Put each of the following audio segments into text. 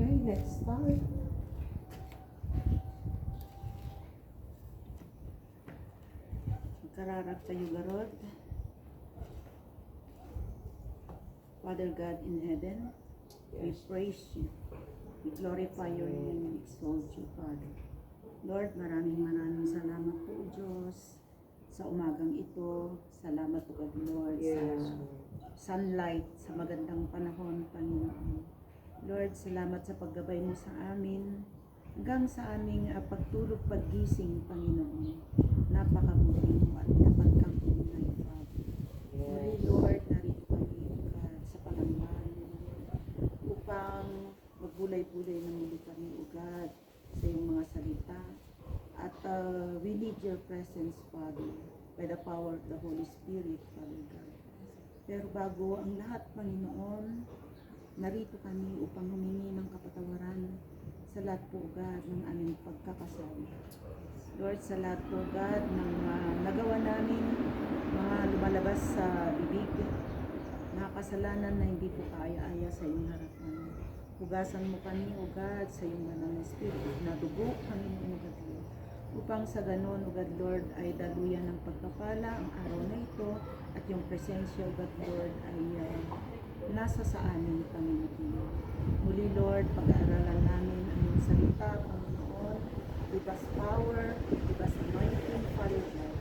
Okay, let's start. Kararap tayo garod. Father God in heaven, we praise you. We glorify your name and exalt you, Father. Lord, maraming salamat po, Diyos, sa umagang ito. Salamat po, God, Lord, sa sunlight, sa magandang panahon, Panginoon. Lord, salamat sa paggabay mo sa amin, hanggang sa aming pagtulog, paggising, Panginoon. Napakabuti mo at tapat kang tunay, Father. Muli, Lord, narito kami sa palangman upang magbulay-bulay na muli kami, O God, sa iyong mga salita. At we need your presence, Father, by the power of the Holy Spirit, Father God. Pero bago ang lahat, Panginoon, narito kami upang humingi ng kapatawaran sa lahat po, God, ng aming pagkakasala. Lord, sa lahat po, God, ng nagawa namin, mga lumalabas sa bibig, mga kasalanan na hindi po kaaya-aya sa iyong harapan. Hugasan mo kami, O God, sa iyong banal na Espiritu na dugo, Panginoon, O God, Lord. Upang sa ganon, O God, Lord, ay daluyan ng pagpapala ang araw na ito at yung presensya, O God, Lord, ay nasa sa amin, Panginoon. Muli, Lord, pag-aaralan namin ang iyong salita, Panginoon. Give us power, give us anointing, Father God.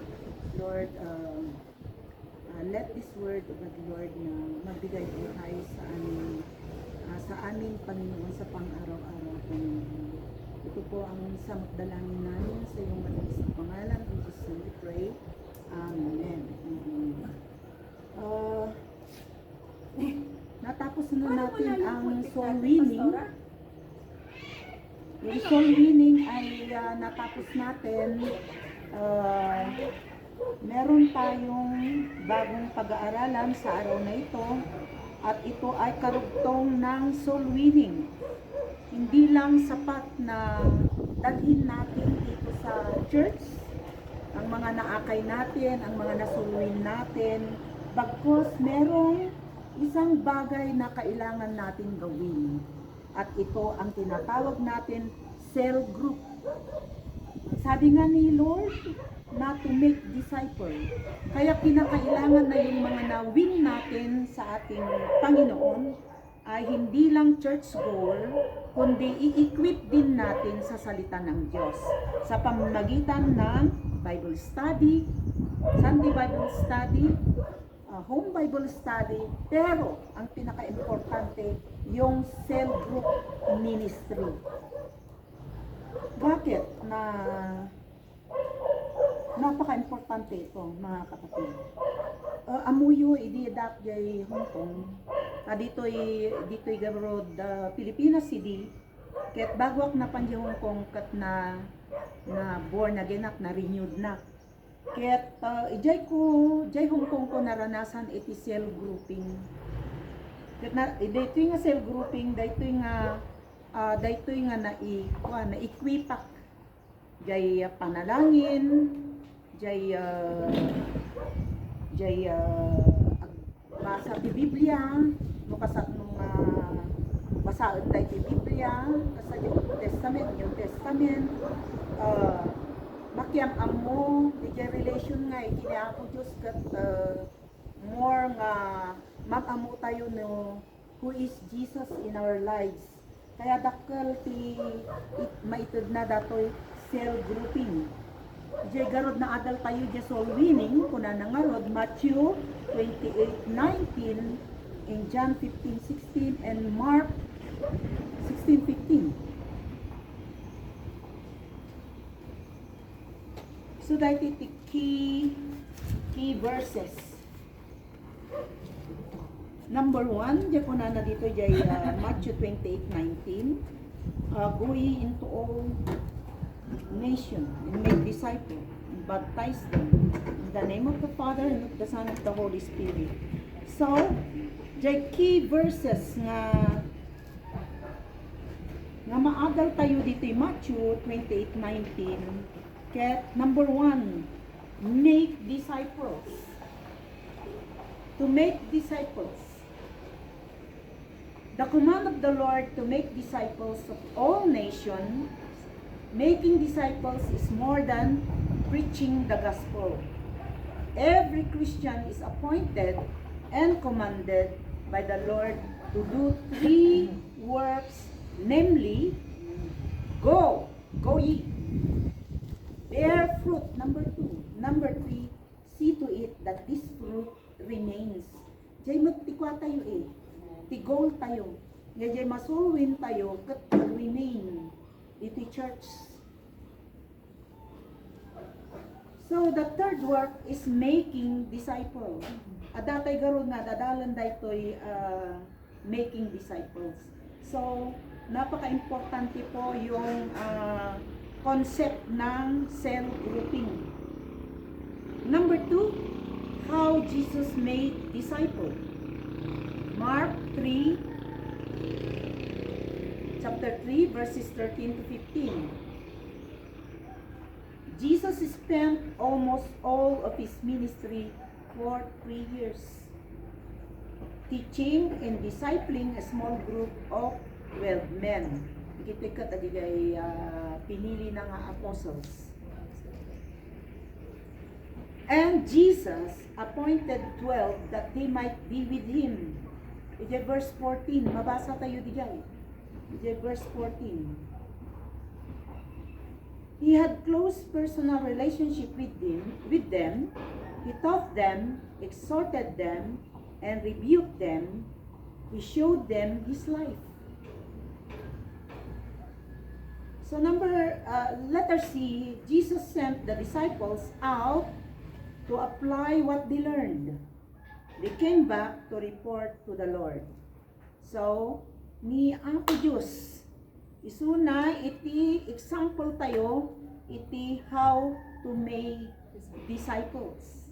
Lord, let this word, O God, Lord, na magbigay buhay sa amin, Panginoon, sa pang-araw-araw, Panginoon. Ito po ang isang dalangin namin sa iyong matamis na pangalan. In Jesus' name we pray. Amen. Natapos na natin ang soul winning. Yung soul winning ay natapos natin. Meron tayong bagong pag-aaralan sa araw na ito. At ito ay karugtong ng soul winning. Hindi lang sapat na dalhin natin dito sa church ang mga naakay natin, ang mga nasulwin natin. Bagkus merong isang bagay na kailangan natin gawin. At ito ang tinatawag natin cell group. Sabi nga ni Lord, na to make disciple. Kaya kinakailangan na yung mga na-win natin sa ating Panginoon ay hindi lang church goal, kundi i-equip din natin sa salita ng Diyos. Sa pamamagitan ng Bible study, Sunday Bible study, home Bible study, pero ang pinaka-importante, yung cell group ministry. Bakit? Napaka-importante ito, mga kapatid. Amuyo ididak jay Hong Kong. Dito'y gabrod Pilipinas City. Ket bago ak na panji Hong Kong kat na born again ak na renewed na. Ket jay Hong Kong ko naranasan iti cell grouping. Ket na dito'y nga cell grouping, dito'y nga na-equipak jay panalangin, jay basa ti Biblia, kasat nung basaod tayo ti Biblia, kasat yung New Testament, makiam mo, di relation nga, ikina ako Diyos kat more nga mag-amo tayo no, who is Jesus in our lives. Kaya dakkel ti maitod na datoy cell grouping. Jay garod na adal tayo jay soul winning kuna nangarod Matthew 28:19 and John 15:16 and Mark 16:15. So that it key verses. Number 1, jay kuna na dito jay Matthew 28:19. Go ye into all nation and make disciples and baptize them in the name of the Father and of the Son and of the Holy Spirit. So, the key verses nga maagal tayo dito yung Matthew 28:19. Kaya number 1, make disciples. To make disciples. The command of the Lord to make disciples of all nations, making disciples is more than preaching the gospel. Every Christian is appointed and commanded by the Lord to do 3 works, namely, go ye, bear fruit, number 2. Number 3, see to it that this fruit remains. Jay magtikwa tayo tigol tayo. Jay masulwin tayo kat remain dito church. So the third work is making disciples. Adatay garon nga dadalan daytoy making disciples. So napaka-importante po yung concept ng cell grouping. Number 2, how Jesus made disciples. Mark 3, chapter 3, verses 13 to 15. Jesus spent almost all of his ministry for 3 years, teaching and discipling a small group of 12 men. Ikitikat adigay pinili ng apostles. And Jesus appointed 12 that they might be with him. Ije verse 14, mabasa tayo digay. Ije verse 14. He had close personal relationship with them. He taught them, exhorted them, and rebuked them. He showed them his life. So letter C, Jesus sent the disciples out to apply what they learned. They came back to report to the Lord. So, ni Apo Diyos, isuna iti example tayo iti how to make disciples,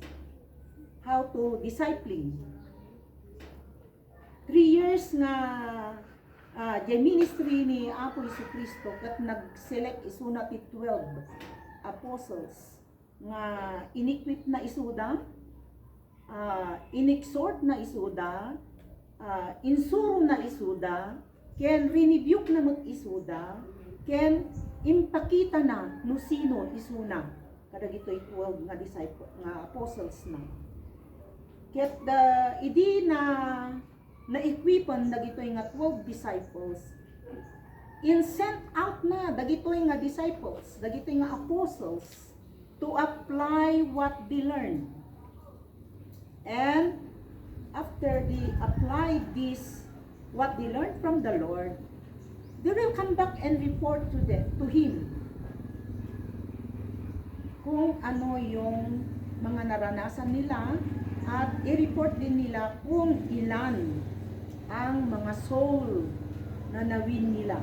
how to discipling. 3 years nga the ministry ni Apo Jesucristo kat nag-select isuna ti 12 apostles nga in-equip na isuda, in-exhort na isuda, insuro na isuda, ken rinibuke na mag-isuda, ken impakita na no sino isuna. Kada gito'y 12 nga disciple, nga apostles na. Ket idi na equipan dagitoy nga 12 disciples. Sent out na dagitoy nga disciples, dagitoy nga apostles to apply what they learned. And after they apply this, what they learned from the Lord, they will come back and report to Him kung ano yung mga naranasan nila at i-report din nila kung ilan ang mga soul na nawin nila.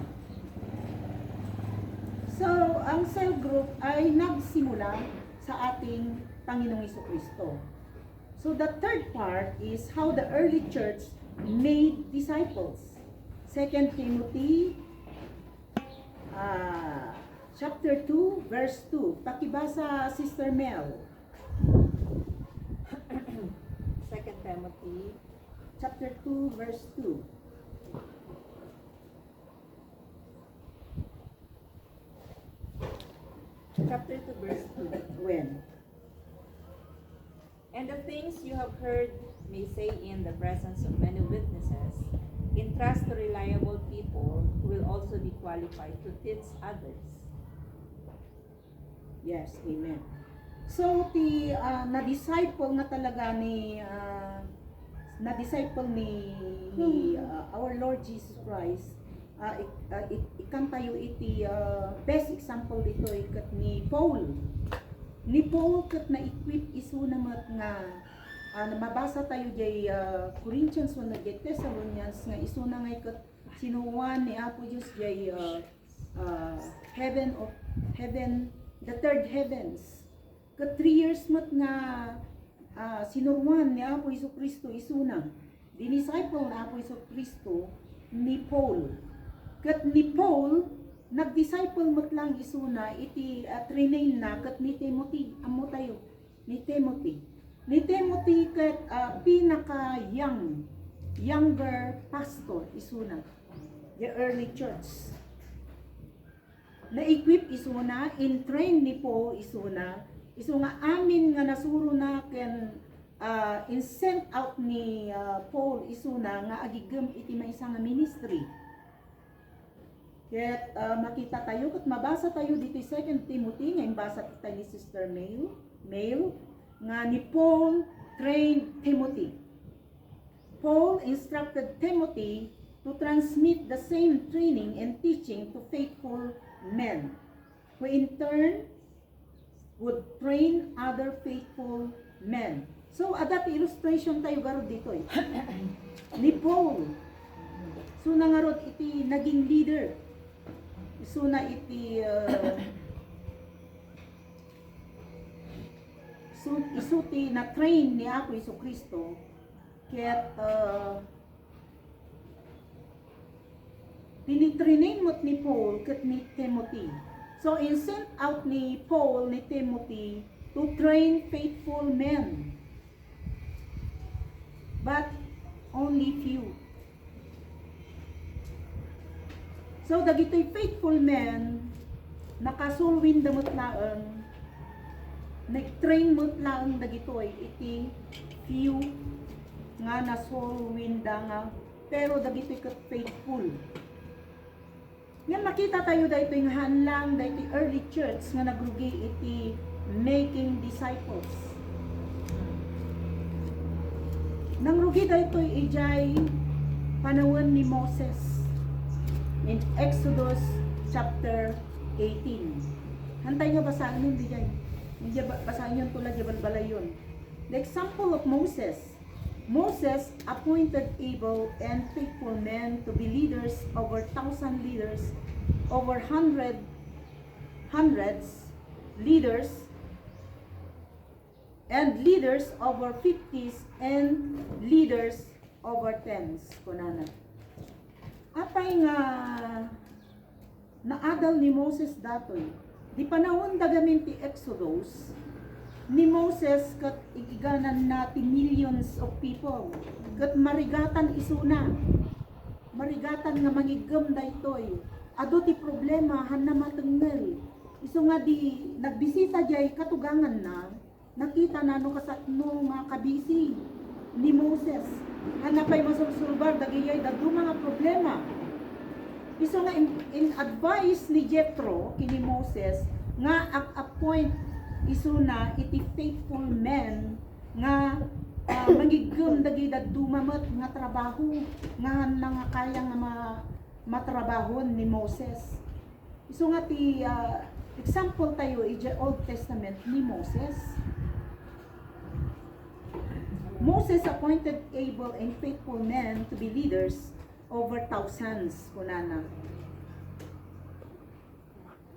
So, ang cell group ay nagsimula sa ating Panginoong Jesucristo. So, the third part is how the early church made disciples. 2 Timothy chapter 2, verse 2. Pakibasa, Sister Mel. 2 Timothy Chapter 2, verse 2. chapter 2 verse 2. When? And the things you have heard may say in the presence of many witnesses, entrust to reliable people who will also be qualified to teach others. Yes, amen. So, na-disciple nga talaga na-disciple ni our Lord Jesus Christ. Ikan tayo iti best example dito ikat ni Paul. Ni Paul kat na-equip isu namat nga mabasa tayo jay Corinthians 1 jay Thessalonians nga isu na nga ikat sinuwan ni Apo Diyos jay heaven, the third heavens. Kat 3 years mat nga sinuwan ni Apo Jesucristo isuna. Dinisciple na Apo Jesucristo ni Paul. Kat ni Paul nag-disciple mat lang isuna iti train na kat ni Timothy amo tayo ni Timothy kat pinaka young younger pastor isuna. The early church. Na-equip isuna, in-train ni Paul isuna, iso nga amin nga nasuro na ken in sent out ni Paul isuna nga agigem iti maysa nga ministry. Ket makita tayo ket mabasa tayo dito 2 Timothy nga imbasa kita ni Sister Mail nga ni Paul trained Timothy. Paul instructed Timothy to transmit the same training and teaching to faithful men, who in turn would train other faithful men. So, adat illustration tayo garod dito eh. Ni Paul. So, nangarod iti naging leader. So, na iti isuti na train ni Apo Isu Kristo ket tinitrainin mo't ni Paul ket ni Timothy. So, in sent out ni Paul ni Timothy to train faithful men. But only few. So, dagitoy faithful men nakasulwin damot laeng nag-train mo't laeng dagitoy iti few nga nasulwin da nga pero dagitoy ket faithful. Yan makita tayo dahito yung hanlang dahito early church nga nagrugi iti making disciples. Nangrugi dahito ijay panahon ni Moses in Exodus chapter 18. Hantay nga basahin yun di dyan. Hindi basahin yun tulad yaban balayon. The example of Moses. Moses appointed able and faithful men to be leaders over 1,000 leaders, over hundreds leaders, and leaders over 50s and leaders over 10s. Kunana. Apay nga naadal ni Moses datoy. Di panahon dagamin ti Exodus, ni Moses kat igiganan natin millions of people. Kat marigatan isuna. Marigatan nga mangigam daytoy. Ado ti problema han na matengel. Isu nga di nagbisita jay katugangan na nakita na no kasatno nga kabisi ni Moses. Hanapay masursurbar dagiyay dadu mga problema. Isu nga in advice ni Jethro kini Moses nga appoint isuna iti faithful men nga magigum dagi dumamet nga trabaho nga nga kaya nga matrabahon ni Moses. Isu nga ti example tayo iti Old Testament ni Moses. Moses appointed able and faithful men to be leaders over thousands kunana.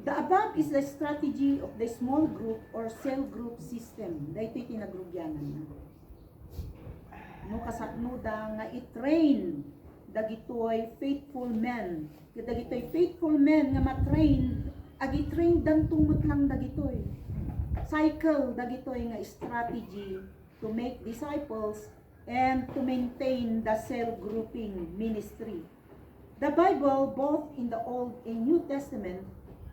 The above is the strategy of the small group or cell group system. Dahito tinagrugyanan na. No kasatnuda nga i-train dagitoy faithful men. Dagitoy faithful men nga ma-train, agi-train dan tumot lang dagitoy. Cycle dagitoy nga strategy to make disciples and to maintain the cell grouping ministry. The Bible, both in the Old and New Testament,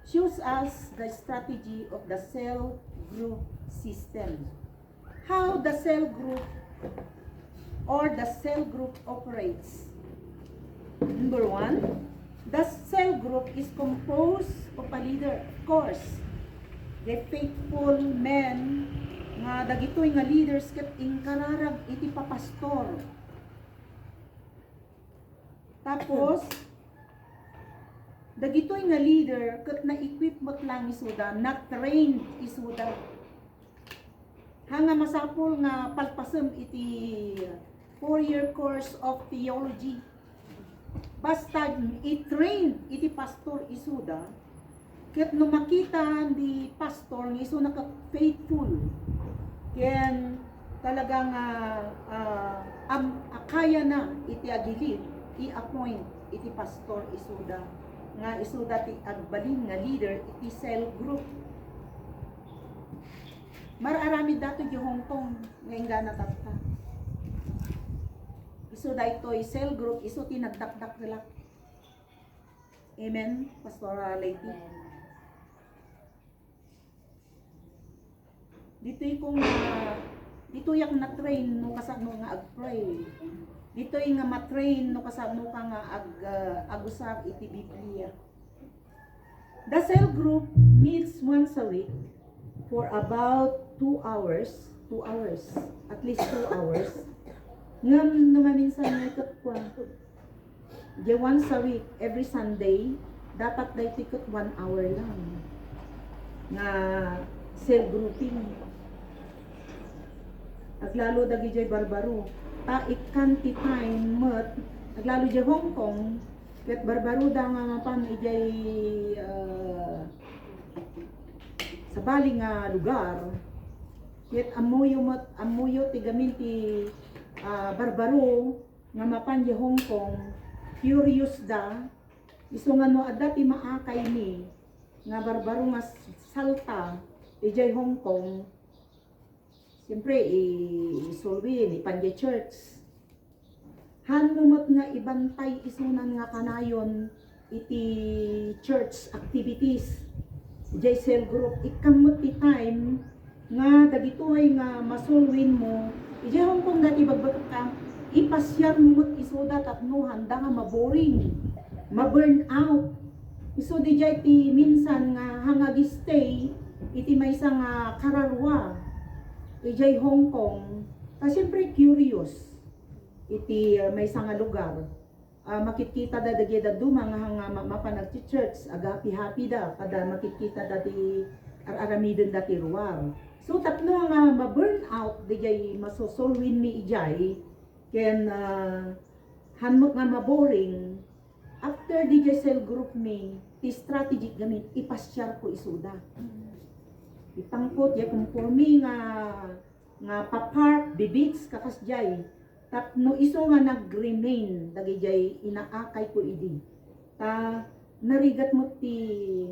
shows us the strategy of the cell group system. How the cell group or the cell group operates. Number 1, the cell group is composed of a leader, of course. The faithful men nga dagitoy nga leaders ket inkararag iti papastor. Tapos dagitoy nga leader ket na-equip mo't lang isuda, na-trained isuda. Hanga masapol nga palpasem iti 4-year course of theology. Basta i-train iti pastor isuda, ket no makita di pastor nga isu naka-faithful, ken talagang akaya na iti agilid, i-appoint iti pastor isuda. Nga isuda ti agbalin nga leader iti cell group. Mararami dato di Hong Kong nga ingana tatta. iso daytoy cell group, iso tinagdakdak nila. Amen, Pastor Lady. Dito'y kung dito yak na-train no kasano nga ag-pray. Dito'y nga ma-train no kasano ka nga ag-usab iti Biblia. The cell group meets once a week for about 2 hours, at least 2 hours. Ngam naman minsan nga ikot di once a week, every Sunday, dapat dahi tikot 1 hour lang nga cell grouping. Aglalo dagi jay Barbaro. Ta ikan ti time mat aglalo jay Hong Kong ket Barbaro da nga mapan ijay sa bali nga lugar. Ket amuyo ti gamin ti Barbaro nga mapan jay Hong Kong. Curious da iso nga no adda ti maakay ni nga Barbaro nga salta ijay Hong Kong. Siyempre, isolwin, ipanje church. Hanumot nga ibantay isunan nga kanayon iti church activities. Ijay cell group, ikamot ti time nga dagitoy nga masolwin mo. Ijay Hong Kong dati bagbag ka, ipasyar mo isuda tapno handa nga maboring, ma-burn out. Iso di jay ti minsan nga hangagi stay iti maysa nga kararwa. Ijay Hong Kong, siyempre curious iti may nga lugar. Makikita da dagi da duma nga mapanag ti church, agapi-happy da, kada makikita da ti aramidin da ti ruwar. So tapno nga ma-burn out, digay masosolwin mi ijay, ken hanmok nga maboring, after digay cell group mi, ti strategic gamit, ipasyar ko isuda. Ipangkot ya kumpormi nga papark bibits kakasjay tapno iso nga nagremain dagijay inaakay ko idi ta narigat mo ti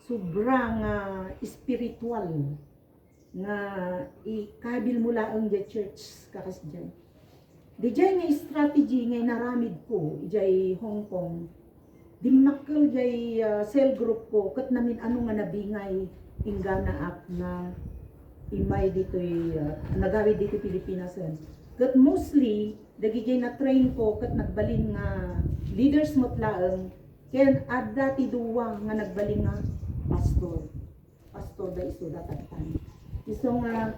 sobrang spiritual nga ikabil mo laang jay church kakasjay dijay nga strategy nga naramid ko ijay Hong Kong dimakkel jay cell group ko ket namin ano nga nabingay ingana up na imay dito'y nagawid dito Pilipinas yan. Kat mostly, dagijay na train ko kat nagbalin nga leaders motlaang ken adda ti duwa nga nagbalin nga pastor da iso datatan. Iso nga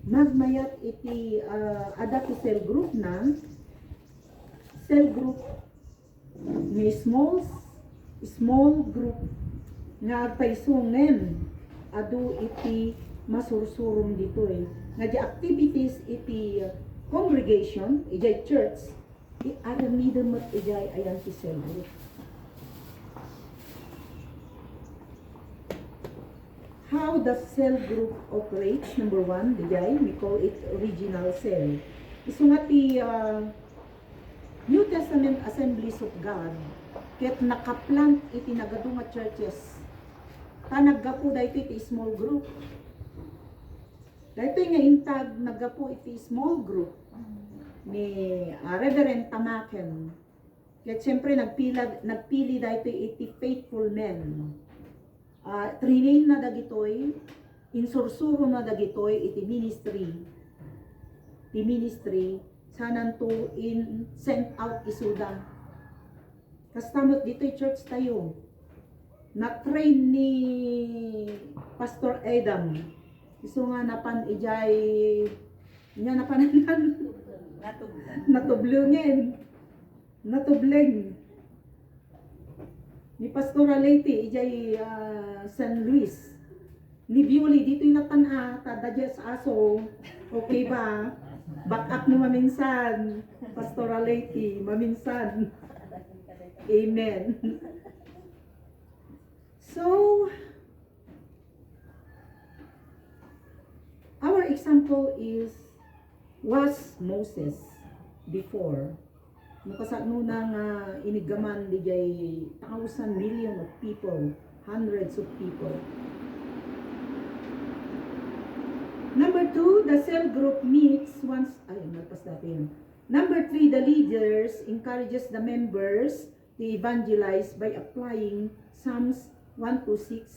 magmayat iti adda ti cell group may small group nga agpaisungen adu iti masursurum dito nga di activities iti congregation ijay church aramidem mat ijay ayan ti cell group. How the cell group operates? Number 1, dijay we call it original cell. Isu nga ti New Testament Assemblies of God ket nakaplant iti nagadu nga churches ta naggapu daytoy iti small group. Daytoy nga intag naggapu iti small group ni Reverend Tamaken. Ket siyempre nagpili daytoy iti faithful men. Training na dagitoy, insursuro na dagitoy iti ministry. Ti ministry sanan to in sent out isuda. Kastamot ditoy church tayo. Na-train ni Pastor Adam. Iso nga napan ijay nya napananan natubleng ni Pastor Lady ijay San Luis ni Bioli dito yung natana tadadya sa aso okay ba back up no maminsan Pastor Lady maminsan amen. So, our example was Moses before. Nakasano na nga inigaman dijay 1,000 million of people, hundreds of people. Number 2, the cell group meets once, nagpas natin. Number 3, the leaders encourages the members to evangelize by applying Psalms 126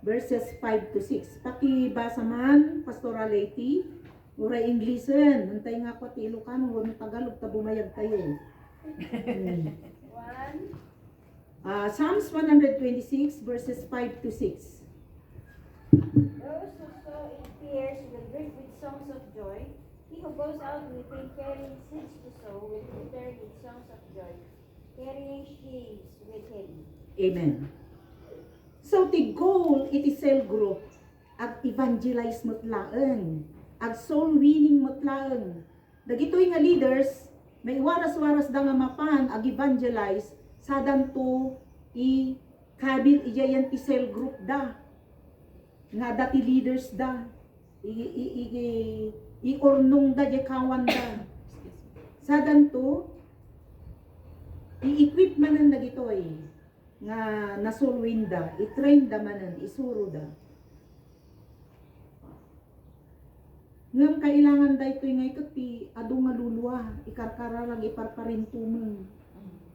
verses 5 to 6. Pakibasa man, Pastoral Lady, uray Englishen. Nantay nga ko, tilo ka, huwag Tagalog, tabumayag tayo. Psalms 126 verses 5 to 6. Those who sow in tears will reap with songs of joy. He who goes out weeping, carrying seeds to sow, will return with songs of joy, carrying sheaves with him. Amen. So, the goal, it is cell group. Ag evangelize mutlaang. Ag soul winning mutlaang. Dagitoy nga leaders, may waras-waras da nga mapan, ag evangelize, sadan to, kabil iyayan ti cell group da. Nga dati leaders da. I-ornong da, kawan da. Sadan to, i-equip manan na gitoy. Nga nasulwin da, i-train da manan, isuro da. Ngam kailangan da ito'y nga ito ti adu nga lulwa, ikarkararag iparparintumang.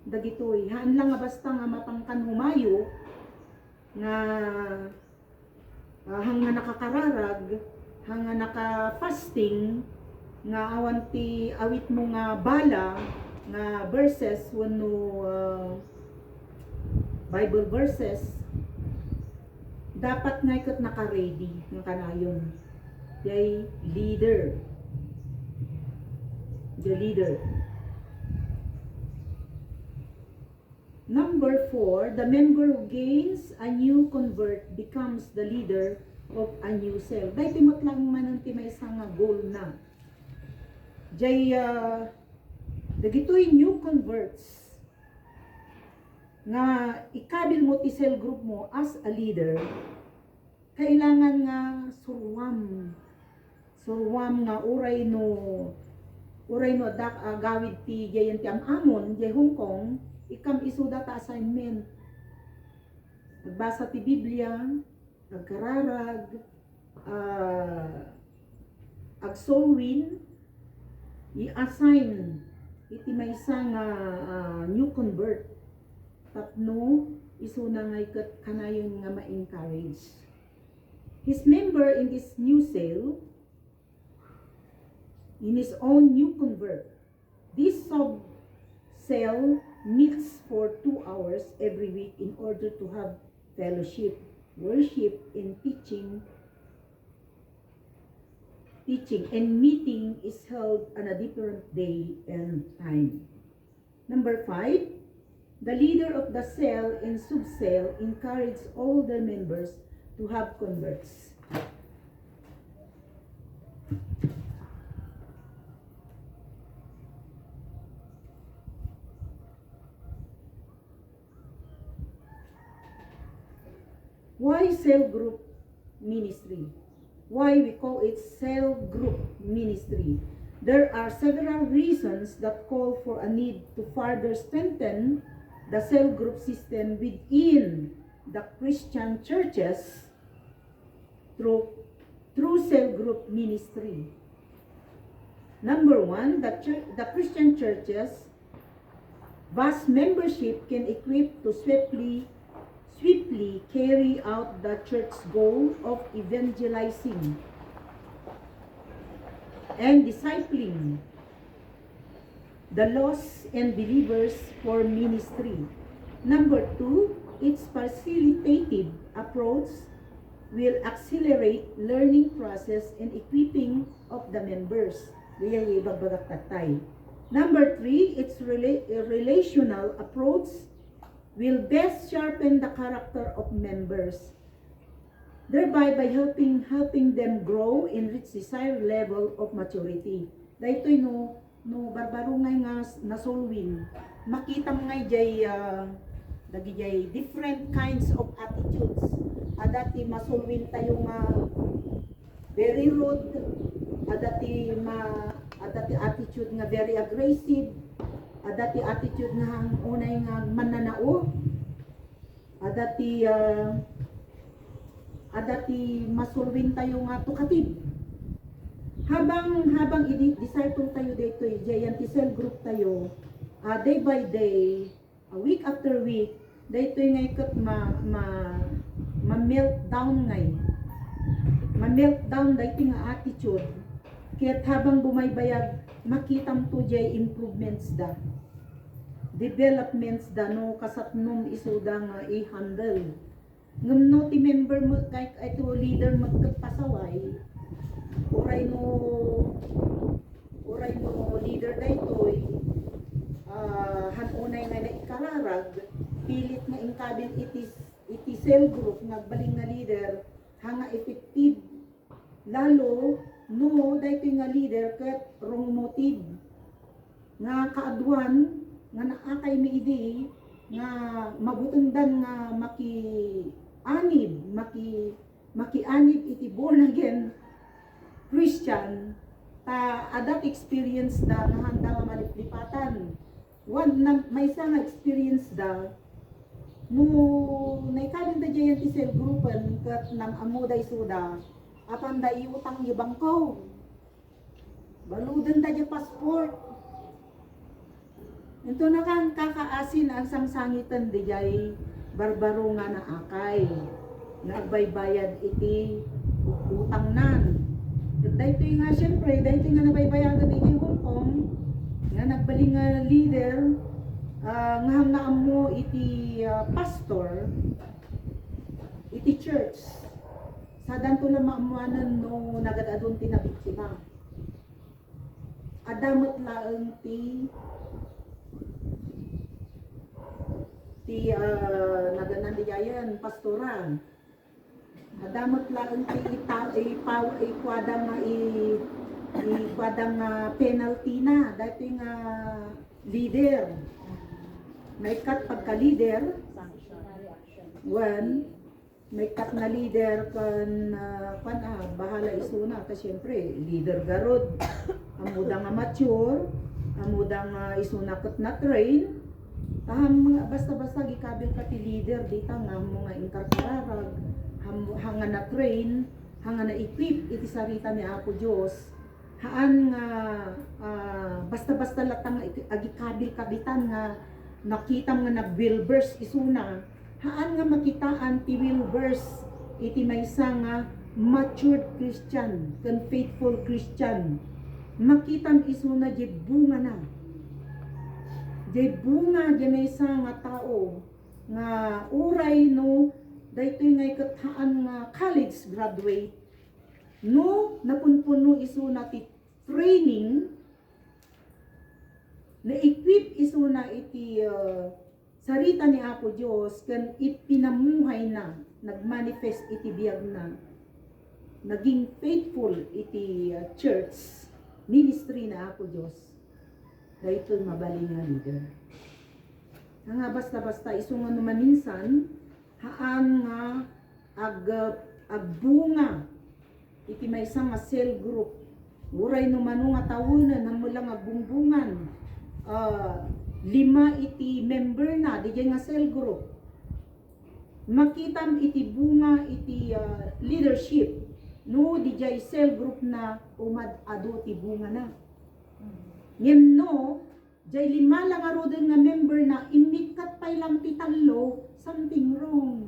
Dagitoy, haan lang nga basta nga mapangkan humayo, nga hang nga nakakararag, hang nga naka-fasting, nga awan ti awit mo nga bala, nga verses, wano Bible verses, dapat nga ikot naka-ready ng kanayon. Yay, leader. The leader. Number 4, the member who gains a new convert becomes the leader of a new cell. Dahil timot lang man ang may isang goal na. Jay, dagitoy new converts nga ikabil mo ti cell group mo as a leader, kailangan nga surwam nga uray no gawid ti jayan ti amamon jay Hong Kong, ikam isuda ta assignment, nagbasa ti Biblia, nagkararag, ag soul win, i-assign iti may isang new convert. Tapno, isuna nga ikat kanayon nga ma-encourage. His member in this new cell, in his own new convert, this sub-cell meets for 2 hours every week in order to have fellowship, worship, and teaching, and meeting is held on a different day and time. Number 5, the leader of the cell and sub-cell encourages all their members to have converts. Why cell group ministry? Why we call it cell group ministry? There are several reasons that call for a need to further strengthen the cell group system within the Christian churches through cell group ministry. Number 1, the Christian churches vast membership can equip to swiftly carry out the church's goal of evangelizing and discipling the lost and believers for ministry. Number 2, its facilitative approach will accelerate learning process and equipping of the members. Number 3, its relational approach will best sharpen the character of members, thereby by helping them grow and reach desired level of maturity. Dahito no barbaro ngay nga nasolwin, makita mo ngay jay different kinds of attitudes. Adati masolwin tayo nga very rude, adati attitude nga very aggressive, adati attitude nga unay nga mananao, adati masolwin tayo nga tukatib. habang i-disciple tayo dito, giant cell group tayo, day by day, week after week, dito ngay kat ma-meltdown ngay. Ma-meltdown dito nga attitude. Kaya't habang bumaybayag, makitam to jay improvements da. Developments da no kasatnom isuda nga i-handle. Ngam no ti member mo kay ito leader magkapasaway. Uray no leader daytoy hanunay nga na ikararag pilit nga inkabil iti cell group nagbaling nga leader hanga effective lalo no daytoy nga leader ket wrong motive nga kaadwan nga naakay miidi nga mabutundan nga makianib iti born again Christian adat experience da nga handa nga maliplipatan. May isang experience da no naikaling da jayan ti cell groupen kat nam amo da isuda apan da iutang di bangko. Baludan da di passport. Ito na kan kakaasin ang sangsangitan di jay barbaro nga na akay. Nagbaybayad iti utang nan. Dahito nga siyempre, dahito nga nabaybayagan iti Hong Kong nga nagbaling nga leader nga hangaan mo iti pastor iti church sa danto na maamuanan no nagadadon ti nabiktima adamot laeng ti naganan di yayan pastoran adamot laeng ti ikwadang penalty na dati nga leader may cut pagka leader one may cut na leader kan bahala isuna ta syempre leader garod amuda nga mature amuda nga isuna ket na train basta gikabil ka ti leader dita nga mga inkarkararag hanga na train hanga na equip iti sarita ni Apo Dios haan nga basta latang agikabil kabitan nga nakitam nga nag-wilbers isuna haan nga makitaan ti wilbers iti maysa nga matured Christian ken faithful Christian makitam isuna di bunga na di bunga di maysa nga tao nga uray no daytoy ngay kathaan nga college graduate no napunpuno isuna ti training na equip isuna iti sarita ni Apo Dios ken ipinamuhay na nagmanifest iti biag na naging faithful iti church ministry na Apo Dios daytoy mabaling nga leader nga basta isungan naman minsan haan nga agbunga iti maysa nga cell group uray no mano nga tawunan namulang agbungbungan 5 iti member na di nga cell group makitam iti bunga iti leadership no di cell group na umad-ado ti bunga na ngem no jay 5 lang arodin nga member na imikat pay lang ti tallo something wrong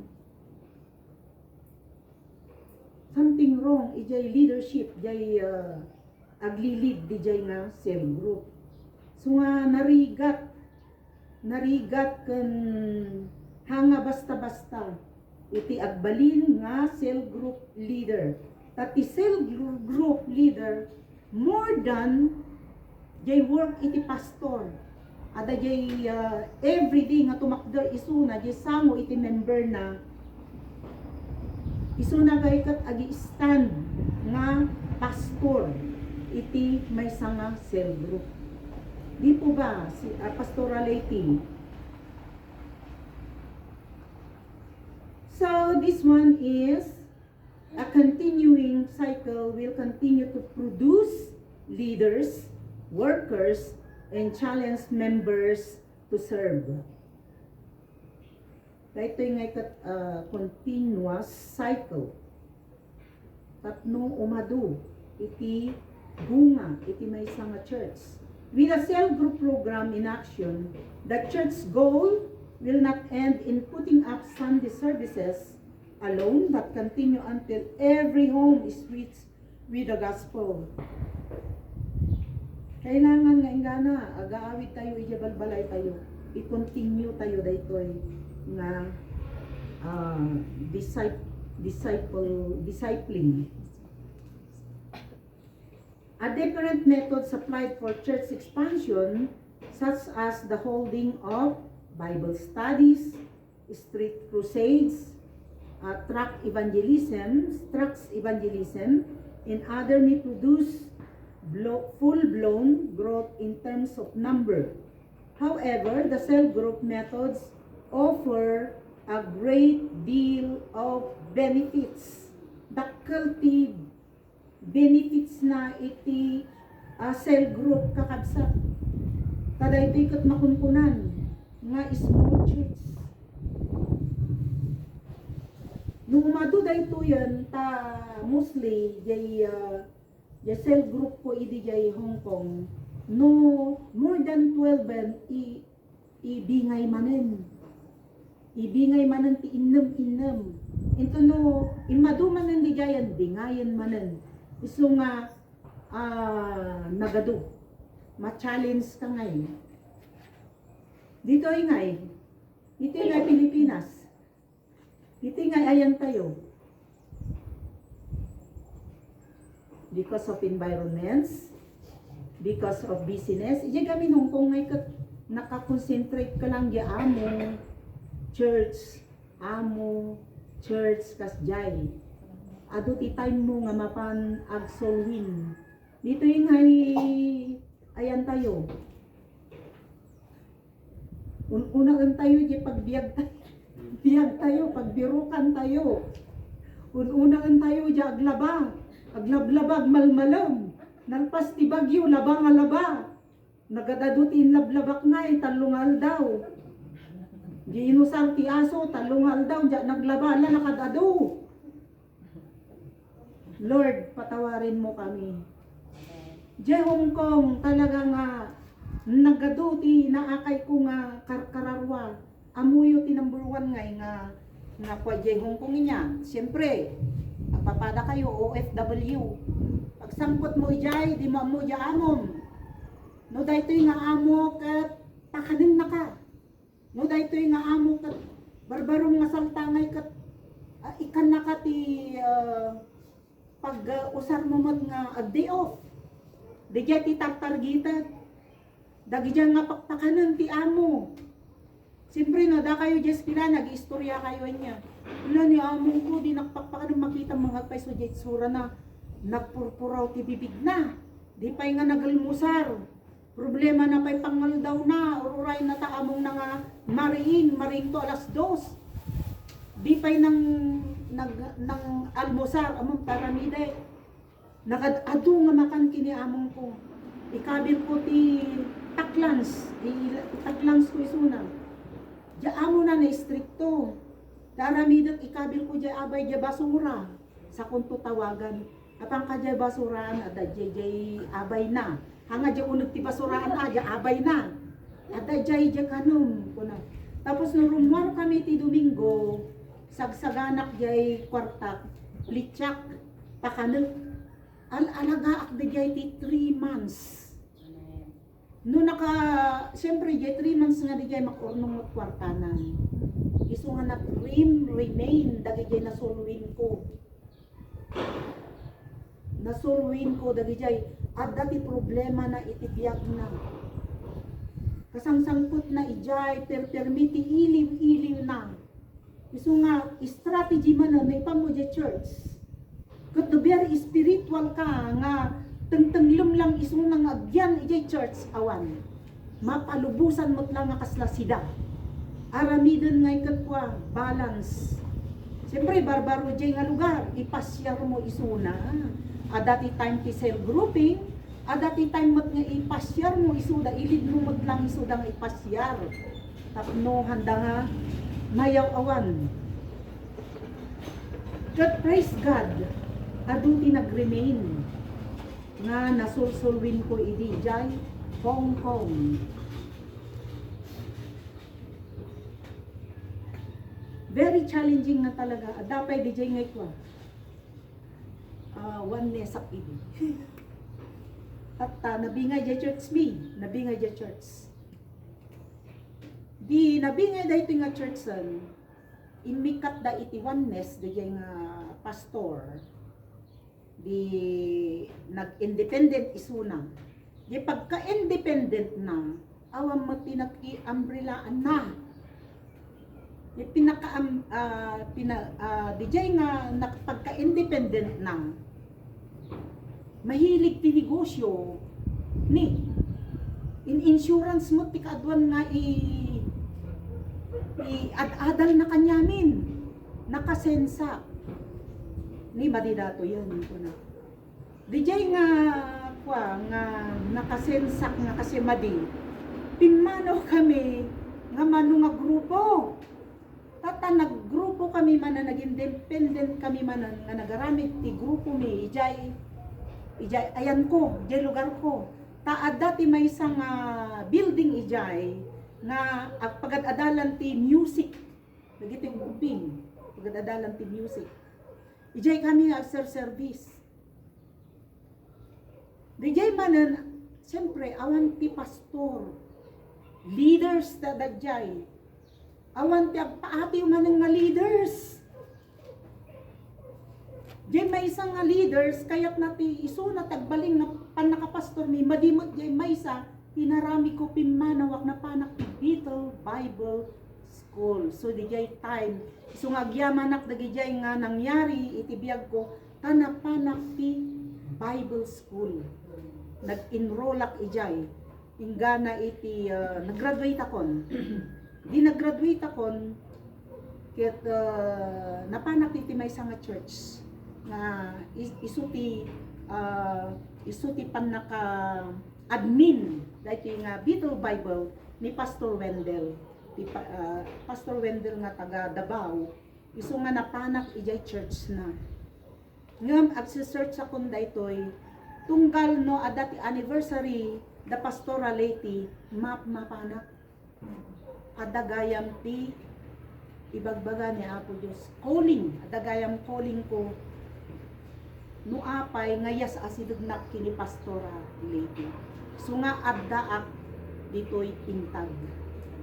ijay leadership jay aglilid di jay nga cell group so nga narigat ken hanga basta iti agbalin nga cell group leader tati cell group leader more than jay work iti pastor ada jay everyday nga tumakder isuna jay sango iti member na isuna kay kat agi stand nga pastor iti maysa nga cell group di po ba si pastorality so this one is a continuing cycle will continue to produce leaders workers and challenge members to serve. Ito yung continuous cycle. Tatno umadu iti bunga iti maysa nga church. With a cell group program in action, the church's goal will not end in putting up Sunday services alone, but continue until every home is reached with the gospel. Kailangan nga ingana, agaawit tayo, ijabalbalay tayo, i-continue tayo daytoy nga discipling. A different method applied for church expansion, such as the holding of Bible studies, street crusades, truck evangelism, and other may produce full-blown growth in terms of number. However, the cell group methods offer a great deal of benefits. Dakelti benefits na iti cell group kakabsat. Kada ito ikot makunkunan nga small church. Nung umado da ito yan, ta mostly jay cell group ko idi jay Hong Kong, no more than 12 ben ibingay manen. Ibingay manen ti innem. Ito no, imaduman ng di jayan, bingayan manen. Iso nga, nagado. Ma-challenge ka ngayon. Dito ingay. Dito ingay Pilipinas. Dito ingay ayan tayo. Because of environments, because of business, iya gamin Hong Kong ngay nakakonsentrate ka lang ya church kasjay. Ado ti time mo nga mapan agsolwin. Dito yung ayan tayo. Unaan tayo di pagbiag tayo, pagbirukan tayo. Unaan tayo di aglablabag malmalam. Nalpas ti bagyo, labang alaba. Nagadadutin lablabak ngay, talungal daw. Di inusar ti aso, talungal daw, di naglabala nakadado. Lord, patawarin mo kami. Diyan Hong Kong, talaga nga, nagaduti, naakay ko nga kararwa. Amuyo ti number 1 nga kwa diyan Hong Kong niya. Siyempre, papada kayo, OFW. Pagsangkot mo ijay, di mo diya amom. No, daytoy nga amo kat takanin na ka. No, daytoy nga amo kat barbarong nga saltangay kat ikan na ka ti pag usar mo mat nga a day off. Di jay ti tartargitan. Dagi dyan nga pakpakanan ti amo. Siyempre no, da kayo jes pila, nag-istorya kayo niya. Wala ni amo ko, di nakpakpakanan makita mga paiso jet sura na nagpurpuraw ti bibig na. Di pa'y nga nagalmusar. Problema na pa'y pangal daw na. Ururay na taamong na nga maring to alas 2. Di pa'y nang almusar among taramide. Nagad-ado nga makan kini among ko. Ikabil ko ti taklans. Taklans ko isuna. Diya amo na stricto. Taramide ikabil ko diya abay diya basura. Sa kunto tawagan. Apang ka diya basuraan ada diya abay na. Hanga diya unod ti basuraan diya abay na. Ada diya kanum. Tapos nung rumwar kami ti Domingo, sagsaganak jay kwartak, litsak, pakanek, alagaak di jay ti 3 months. No siyempre jay 3 months nga di jay makurnong kwartanan. Iso nga remain, dagi jay nasulwin ko. Dagi jay, at dati problema na itibiyag na. Kasangsangput na ijay, permiti iliw na. Iso nga, strategy man na ipamudya church. Kat very spiritual ka nga, tengtenglum lang iso nang agyan ijay church awan. Mapalubusan mo't lang nga kaslasida. Aramidon nga ikatwa, balance. Siyempre, barbaro ijay nga lugar, ipasyar mo iso na. Dati time ti cell grouping, dati time mo't nga ipasyar mo iso da, ilid mo mo't lang iso da nga ipasyar. Tapno handa nga, mayaw awan. God, praise God. Aduti nag-remain. nga nasulsulwin ko idi jay Hong Kong. Very challenging na talaga. Dapay di jay ngay ko. Oneness sak idi. At nabingay jay church me, nabingay jay church. Di nabingay da ito nga church san, imikat da iti oneness di jay nga pastor. Di nag-independent isuna. Di pagka-independent na, awam mo pinaki-umbrelaan na. Di di jay nga pagka-independent na, mahilig ti negosyo ni in insurance mo ti kaadwan nga ad-adal na kanyamin nakasensa ni madidato yan ko na dijay nga nga nakasensak nga kasi madi pinmano kami nga mano nga grupo tata naggrupo kami man na nag-independent kami man nga nagaramit ti grupo mi ijay ayan ko, ijay lugar ko. Taad dati may isang building ijay nga pagad-adalan ti music. Nagiting uping, pagad-adalan ti music. Ijay kami after service. Dijay manan, siyempre, awan ti pastor. Leaders na dadjay. Awan ti agpaati umanang nga leaders. Diyan may isang leaders, kaya't nati iso na tagbaling na panakapastor mi, madimot diyan may isa, tinarami ko pimanawak na panak ti Bethel Bible School. So di jay time, iso nga agyamanak dagi jay nga nangyari, itibiyag ko, tanapanak ti Bible School. Nag-enrollak ijay, ingana iti, nag-graduate akon. Di nag-graduate akon, ket napanak iti may isang church. Na isuti panaka admin dahil nga Bethel Bible ni Pastor Wendell Pastor Wendell nga taga Davao iso nga napanak ijay church na ngam agsi-search akon daytoy tunggal no adati anniversary da pastoral lady mapanak adagayam ti ibagbaga ni Apo Dios calling adagayam calling ko no apay ngayas asidugnak kini pastora lady. So nga addaak ditoy pintag.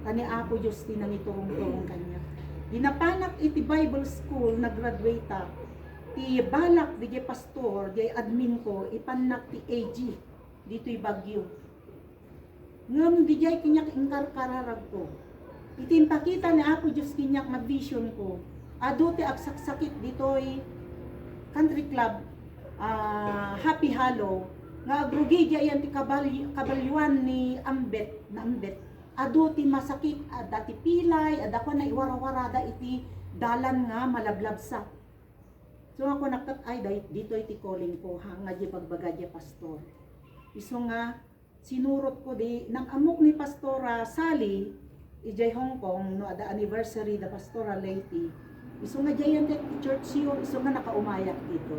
Kani Apo Dios tinangiturong-turong kanya. Dinapanak iti Bible School naggraduate ta. Ti balak di pastor, di admin ko ipanak ti AG ditoy Baguio. Ngam di jay kinyak ingkar-kararag ko. Itimpakita ni Apo Dios kinyak nga vision ko. Ado ti agsaksakit ditoy country club Happy Hollow nga agrugidya yan ti kabalyuan ni Ambet na Ambet ado ti masakit dati pilay adako na iwara-warada iti dalan nga malablabsa so ako nakat ay dito iti calling ko nga di pagbaga di pastor iso nga sinurot ko di nang amok ni Pastora Sally ijay Hong Kong no ada anniversary da Pastora Lady iso nga jayan ti church yun iso nga nakaumayak dito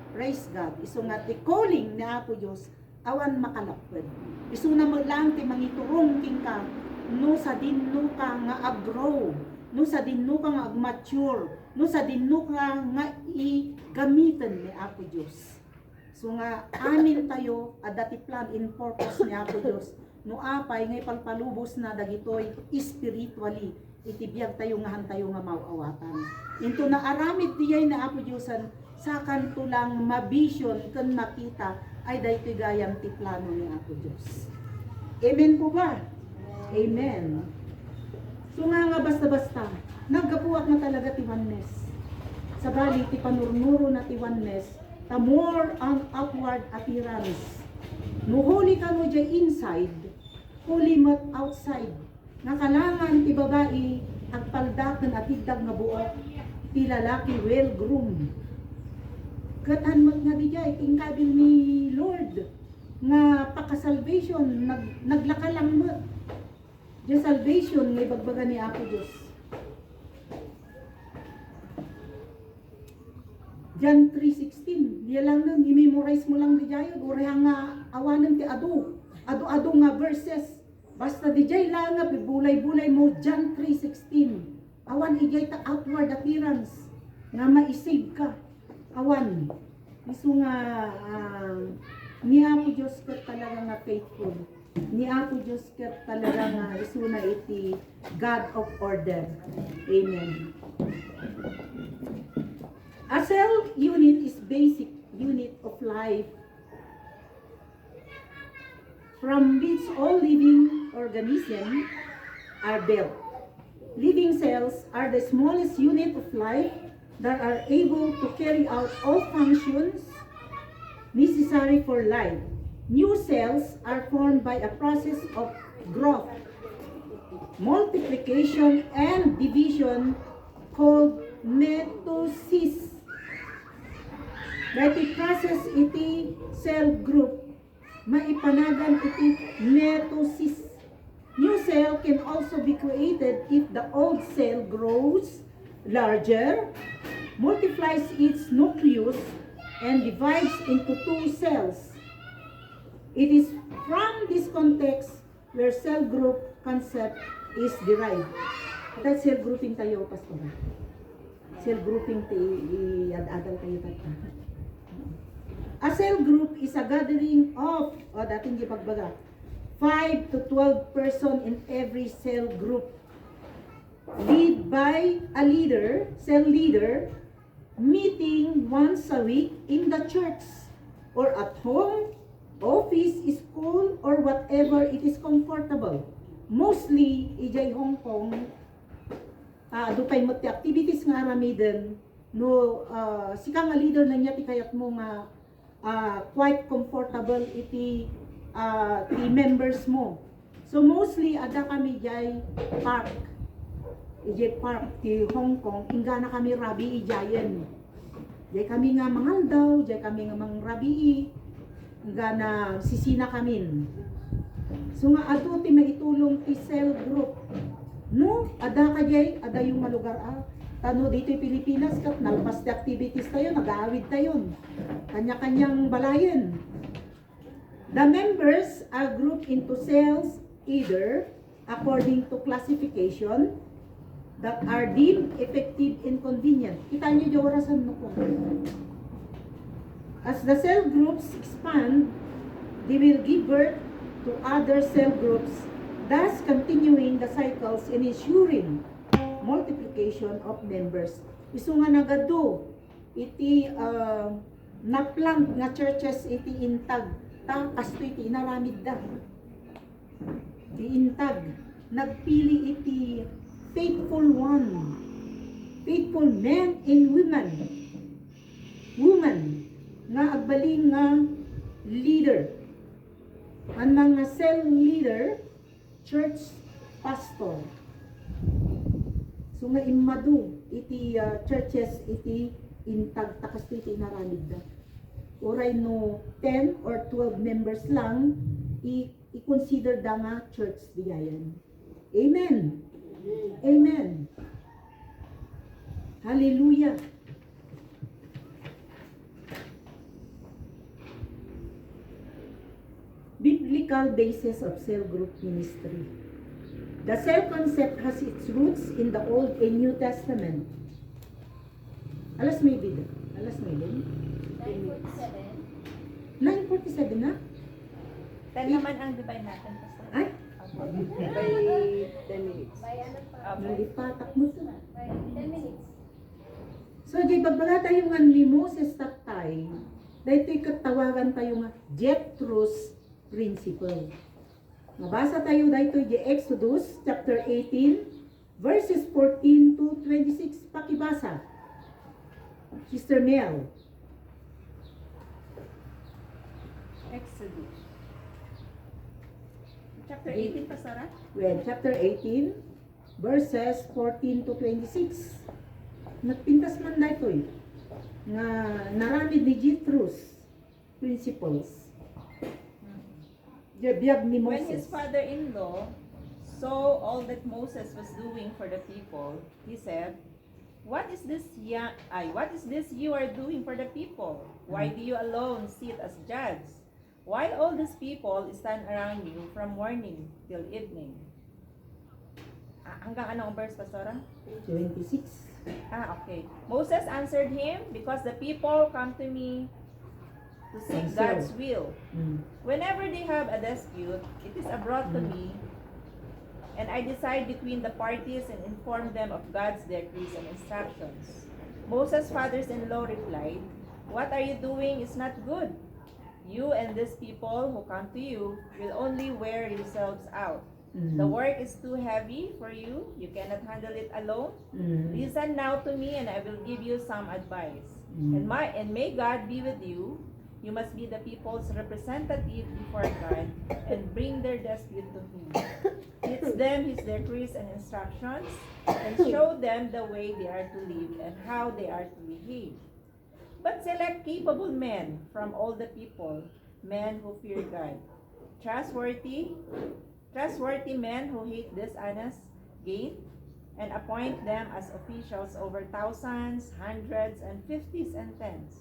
Praise God. Iso nga ti calling ni Apo Dios awan makalapad. Iso na mo lang ti mangiturong king ka no sa dinno ka nga aggrow, no sa dinno ka nga agmature, no sa dinno ka nga igamitan ni Apo Dios. So nga amin tayo adati plan in purpose ni Apo Dios. No apay ngay palpalubos na dagitoy spiritually itibiyag tayo nga hantayo nga mauawatan. Into na aramid diyay na Apo Diosan sa kanto lang mabision kan makita ay daytoy gayam ti plano ni Apo Dios. Amen po ba? Amen. So nga basta-basta naggapuak na talaga ti oneness. Sa bali ti panurnuro na ti oneness, ta more ang outward appearance. No holy ka no jay inside, holy mat outside. Nga kalangan ti babae agpaldaken at higdag nga buot, ti lalaki well groomed. Katan mat nga dijay tingkabil ni Lord nga paka-salvation naglakalang mo. Di salvation nga ibagbaga ni Apo Dios. John 3:16 Diya lang nun, i-memorize mo lang di jayon. Ureha nga awanan ti adu. Adu-adu nga verses. Basta di jay lang nga, bulay-bulay mo, John 3:16. Awan ijay ta outward appearance. Nga ma-save ka. Awan. Isu nga, ni Apo Diyos ka talaga nga faithful. Ni Apo Diyos ka talaga nga isu na iti God of order. Amen. A cell unit is basic unit of life from which all living organisms are built. Living cells are the smallest unit of life that are able to carry out all functions necessary for life. New cells are formed by a process of growth, multiplication, and division called mitosis. Dati process iti cell group, maipanagan iti mitosis. New cell can also be created if the old cell grows larger, multiplies its nucleus, and divides into two cells. It is from this context where cell group concept is derived. At cell grouping tayo, Pastor. Cell grouping i-adadal tayo tata. A cell group is a gathering of, dating gipagbaga, 5 to 12 person in every cell group, led by a leader, cell leader, meeting once a week in the church or at home, office, school, or whatever it is comfortable. Mostly, ijay Hong Kong, dupay mo ti activities nga aramiden, no, sika nga leader na niya ti kayat mo nga quite comfortable iti ti members mo. So mostly ada kami jay park. Ijay park ti Hong Kong, inga na kami rabi ijayen. Jay kami nga mangaldaw, jay kami nga mangrabi, inga na sisina kamin. So nga ato ti maitulong ti cell group. No, ada ka jay, ada yung malugar tano dito yung Pilipinas kat nalpas ti activities tayo, nag-aawid tayo. Kanya-kanyang balayan. The members are grouped into cells either according to classification that are deemed effective and convenient. Kita nyo yung orasan mo ko. As the cell groups expand, they will give birth to other cell groups, thus continuing the cycles and ensuring multiplication of members. Isu nga nagado iti naplant nga churches iti intag kasto iti inaramid da. Iintag nagpili iti faithful one, faithful men and woman nga agbaling nga leader, ang mga cell leader, church pastor. So nga imadu iti churches iti intag takas iti inaramid da. Oray no 10 or 12 members lang i-consider da nga church diyayan. Amen. Amen. Hallelujah. Biblical basis of cell group ministry. The cell concept has its roots in the Old and New Testament. Alas may bida? Alas may din? 9:47. 9:47 na? 10 naman ang divine natin, Pastor. Ay, By 10 minutes. By ano pa? nalipatak mo sa. By 10 minutes. So, di pagbaga tayo nga ni Moses tatay, dahil ito'y katawagan tayo nga Jethro's principle. Mabasa tayo dahil ito'y Exodus chapter 18, verses 14 to 26. Pakibasa. Sister Mel. Exodus. Chapter 18, Pastora? Well, chapter 18, verses 14 to 26. Nagpintas man na ito nga naramid ni Jethro's principles. Biyag ni When his Moses. father-in-law saw all that Moses was doing for the people, he said, What is this you are doing for the people? Why do you alone sit as judge, while all these people stand around you from morning till evening? Hanggang anong verse, Pastora? 26. Okay. Moses answered him, because the people come to me to seek God's will. Whenever they have a dispute, it is brought to me, and I decide between the parties and inform them of God's decrees and instructions. Moses' fathers-in-law replied, what are you doing is not good. You and these people who come to you will only wear yourselves out. The work is too heavy for you. You cannot handle it alone. Listen now to me, and I will give you some advice. And may God be with you. You must be the people's representative before God and bring their dispute to Him. Teach them His decrees and instructions, and show them the way they are to live and how they are to behave. But select capable men from all the people, men who fear God, trustworthy men who hate dishonest gain, and appoint them as officials over thousands, hundreds, and fifties and tens.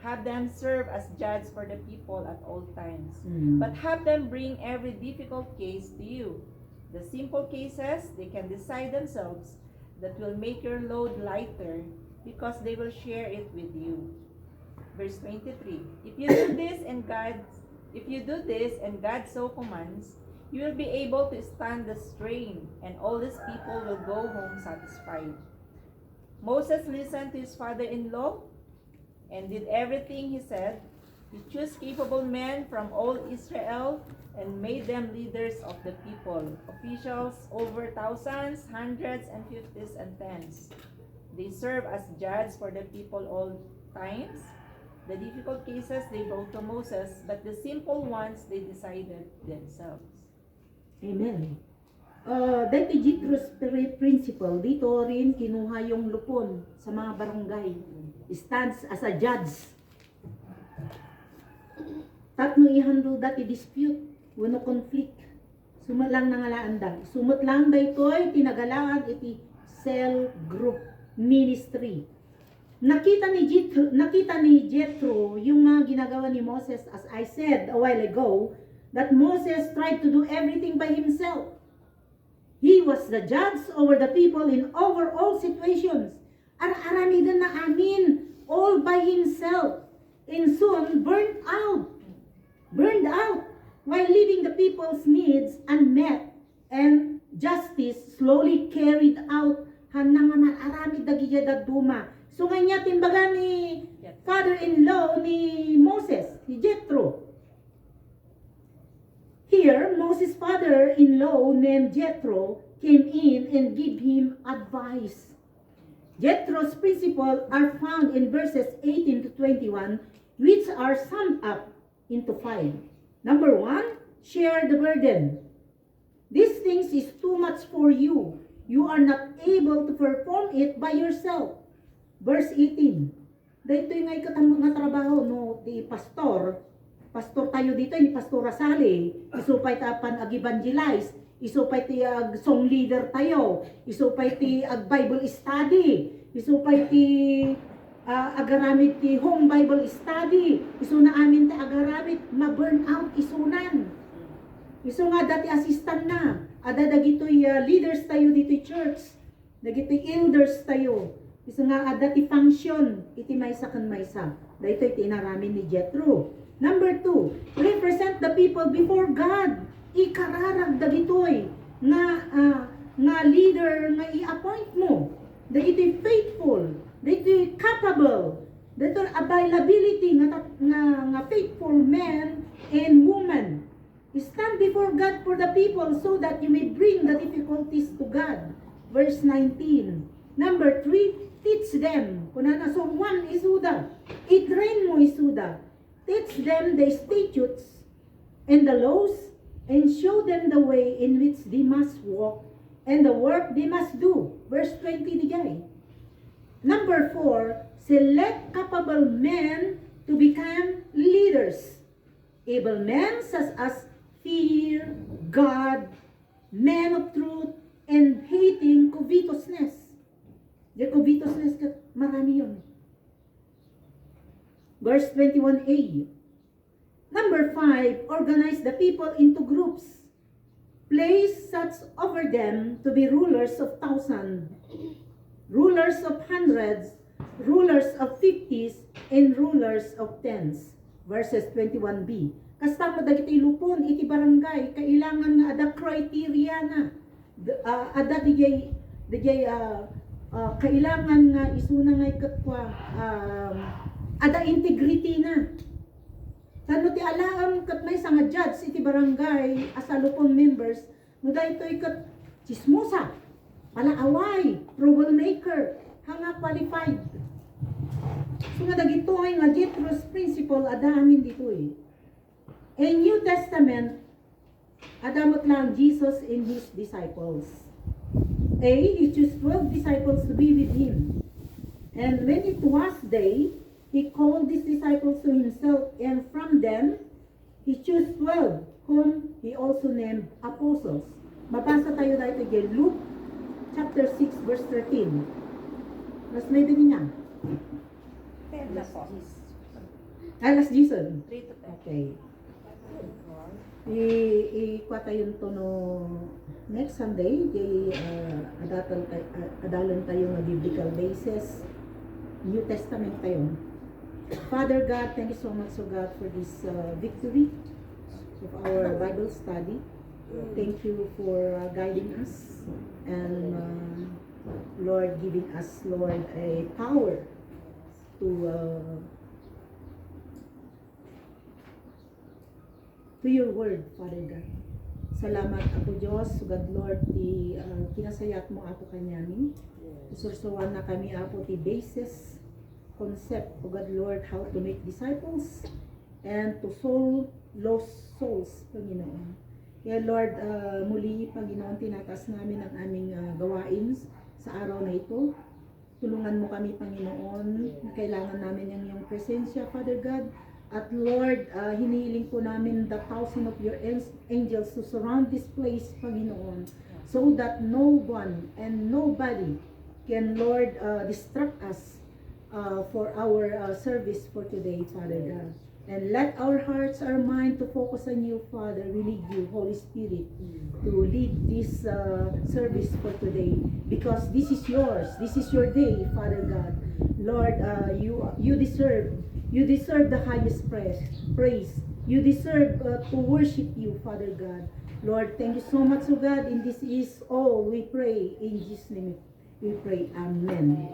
Have them serve as judges for the people at all times, but have them bring every difficult case to you. The simple cases they can decide themselves, that will make your load lighter, because they will share it with you. Verse 23. If you do this and God so commands, you will be able to stand the strain, and all these people will go home satisfied. Moses listened to his father-in-law and did everything he said. He chose capable men from all Israel and made them leaders of the people, officials over thousands, hundreds, and fifties and tens. They serve as judges for the people all times. The difficult cases they brought to Moses, but the simple ones they decided themselves. Amen. Dito Jethro's principle, dito rin kinuha yung lupon sa mga barangay. Stands as a judge. Tatno i-handle dati dispute, wano conflict. Sumot lang nangalaan da. Sumot lang da ito'y tinagalaan iti cell group ministry. Nakita ni Jethro yung ginagawa ni Moses, as I said a while ago, that Moses tried to do everything by himself. He was the judge over the people in over all situations. Arami din na amin, all by himself. And soon, burned out, while leaving the people's needs unmet, and justice slowly carried out. Hanang arami dagija duma. So nga timbaga ni father-in-law ni Moses, ni Jethro. Here, Moses' father-in-law named Jethro came in and gave him advice. Jethro's principles are found in verses 18 to 21, which are summed up into 5. Number 1, share the burden. These things is too much for you. You are not able to perform it by yourself. Verse 18. Dito yung nga trabaho no di pastor tayo dito ni Pastor Rasali. Isupay tapan ag-evangelize, isupay ti ag song leader tayo, isupay ti ag Bible study, isupay ti agaramit ti home Bible study, isuna amin ti agaramit ma-burn out isunan. Isu nga dati assistant na, ada dagitoy leaders tayo dito church, dagitoy elders tayo. Isu nga ada ti function iti maysa kan maysa. Dayto iti inaramin ni Jethro. Number 2, represent the people before God. Ikararag dagitoy nga leader nga i-appoint mo. Dagitoy faithful, dagitoy capable, dagitoy availability nga faithful men and women. Stand before God for the people so that you may bring the difficulties to God. Verse 19. Number 3, teach them. Kunana, so 1 isuda. I-train mo isuda. Teach them the statutes and the laws, and show them the way in which they must walk and the work they must do. Verse 20 digay. Number 4, select capable men to become leaders. Able men such as fear God, men of truth, and hating covetousness. The covetousness Verse 21a. Number 5, organize the people into groups. Place such over them to be rulers of thousands, rulers of hundreds, rulers of fifties, and rulers of tens. Verses 21b. Kasta mo dagiti lupon, iti barangay, kailangan nga ada criteria na. Ada kailangan nga isuna nga ikatwa, ada integrity na. Tano ti alaam kat may nga judge iti barangay asalupon members no daytoy kat chismosa, palaaway, troublemaker, hanga qualified. So nga dagito ay nga Jethro's principle adamin dito eh. In New Testament, adamot lang Jesus and his disciples. He chose 12 disciples to be with him. And when it was day, he called these disciples to himself, and from them, he chose 12, whom he also named apostles. Mabasa tayo dito kay Luke chapter 6, verse 13. Mas may din niya. 10 na po. Last Jason. 3 to 10. Okay. Ikwata yun to no next Sunday, adalan tayo ng biblical basis. New Testament tayo. Father God, thank you so much, so God, for this victory of our Bible study. Thank you for guiding us and Lord, giving us, Lord, a power to your word, Father God. Salamat Apo Diyos, sugad Lord, ti kinasayat mo Apo kanyami. Isursuwan na kami Apo ti basis concept, O God Lord, how to make disciples and to lost souls, Panginoon. Kaya Lord, muli, Panginoon, tinatas namin ang aming gawain sa araw na ito. Tulungan mo kami, Panginoon, na kailangan namin yung iyong presensya, Father God. At Lord, hinihiling po namin the 1,000 of your angels to surround this place, Panginoon, so that no one and nobody can, Lord, distract us for our service for today, Father God. And let our hearts, our mind to focus on you, Father. We need you, Holy Spirit, to lead this service for today. Because this is yours. This is your day, Father God. Lord, you deserve the highest praise. You deserve to worship you, Father God. Lord, thank you so much, O God. And this is all we pray. In Jesus' name we pray. Amen.